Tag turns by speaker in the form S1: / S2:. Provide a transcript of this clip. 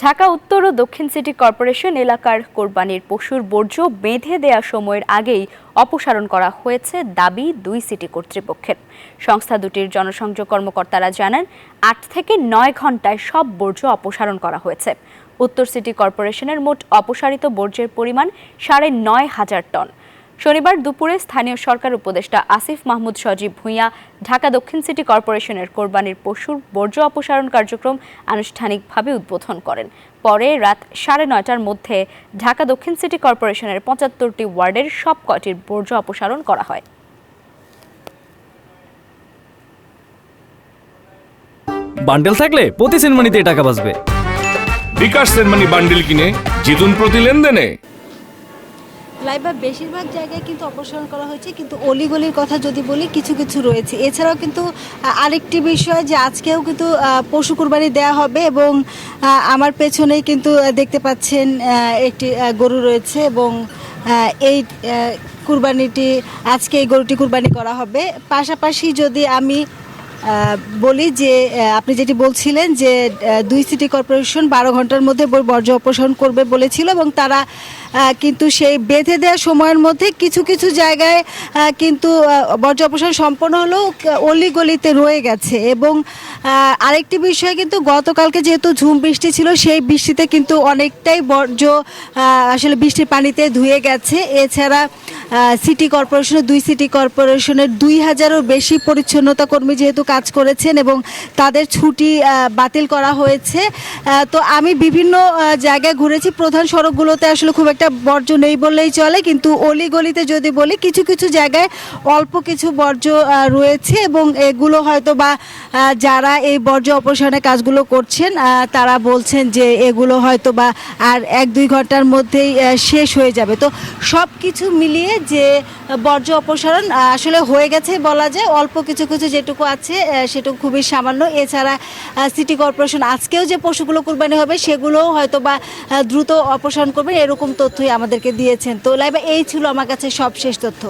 S1: ঢাকা উত্তর ও দক্ষিণ city corporation এলাকার কোরবানির পশুর বর্জ্য বেঁধে দেয়া সময়ের আগেই অপসারণ করা হয়েছে দাবি দুই সিটি কর্তৃপক্ষের। সংস্থা দুটির জনসংযোগ কর্মকর্তারা জানান ৮ থেকে ৯ ঘন্টায় সব বর্জ্য অপসারণ করা হয়েছে। উত্তর সিটি কর্পোরেশনের মোট অপসারিত বর্জ্যের পরিমাণ ৯,৫০০ টন। শনিবার দুপুরে স্থানীয় সরকার উপদেষ্টা আসিফ মাহমুদ সজীব ভূঁইয়া ঢাকা দক্ষিণ সিটি কর্পোরেশনের কোরবানির পশুর বর্জ্য অপসারণ কার্যক্রম আনুষ্ঠানিকভাবে উদ্বোধন করেন। পরে রাত ৯:৩০টার মধ্যে ঢাকা দক্ষিণ সিটি কর্পোরেশনের ৭৫টি ওয়ার্ডের সব কয়টির বর্জ্য অপসারণ করা হয়।
S2: বান্ডেল থাকলে প্রতি সেনমানিতে টাকা বাঁচবে।
S3: বিকাশ সেনমানি বান্ডেল কিনে জিতুন প্রতি লেনদেনে।
S4: লাইবা বেশিরভাগ জায়গায় কিন্তু অপসারণ করা হয়েছে, কিন্তু অলিগলির কথা যদি বলি কিছু কিছু রয়েছে। এছাড়াও কিন্তু আরেকটি বিষয় যে আজকেও কিন্তু পশু কুরবানি দেওয়া হবে এবং আমার পেছনেই কিন্তু দেখতে পাচ্ছেন একটি গরু রয়েছে এবং এই কুরবানিটি আজকে এই গরুটি কুরবানি করা হবে। পাশাপাশি যদি আমি বলি যে আপনি যেটি বলছিলেন যে দুই সিটি কর্পোরেশন ১২ ঘন্টার মধ্যে বর্জ্য অপসারণ করবে বলেছিল এবং তারা কিন্তু সেই বেঁধে দেওয়া সময়ের মধ্যে কিছু কিছু জায়গায় কিন্তু বর্জ্য অপসারণ সম্পন্ন হলেও অলিগলিতে রয়ে গেছে। এবং আরেকটি বিষয় কিন্তু গতকালকে যেহেতু ঝুম বৃষ্টি ছিল, সেই বৃষ্টিতে কিন্তু অনেকটাই বর্জ্য আসলে বৃষ্টির পানিতে ধুয়ে গেছে। এছাড়া সিটি কর্পোরেশনের দুই সিটি কর্পোরেশনের ২,০০০-এরও বেশি পরিচ্ছন্নতা কর্মী যেহেতু কাজ করেছেন এবং তাদের ছুটি বাতিল করা হয়েছে। তো আমি বিভিন্ন জায়গায় ঘুরেছি, প্রধান সড়কগুলোতে আসলে খুব একটা বর্জ্য নেই বললেই চলে, কিন্তু অলিগলিতে যদি বলি কিছু কিছু জায়গায় অল্প কিছু বর্জ্য রয়েছে এবং এগুলো হয়তো বা যারা এই বর্জ্য অপসারণের কাজগুলো করছেন তারা বলছেন যে এগুলো হয়তো বা আর ১-২ ঘন্টার মধ্যেই শেষ হয়ে যাবে। তো সব কিছু মিলিয়ে যে বর্জ্য অপসারণ আসলে হয়ে গেছে বলা যায়, অল্প কিছু কিছু যেটুকু আছে সেটুকু খুবই সামান্য। এছাড়া সিটি কর্পোরেশন আজকেও যে পশুগুলো কুরবানি হবে সেগুলোও হয়তো বা দ্রুত অপসারণ করবে, এরকম তথ্যই আমাদেরকে দিয়েছেন। তো লাইবা এই ছিল আমার কাছে সবশেষ তথ্য।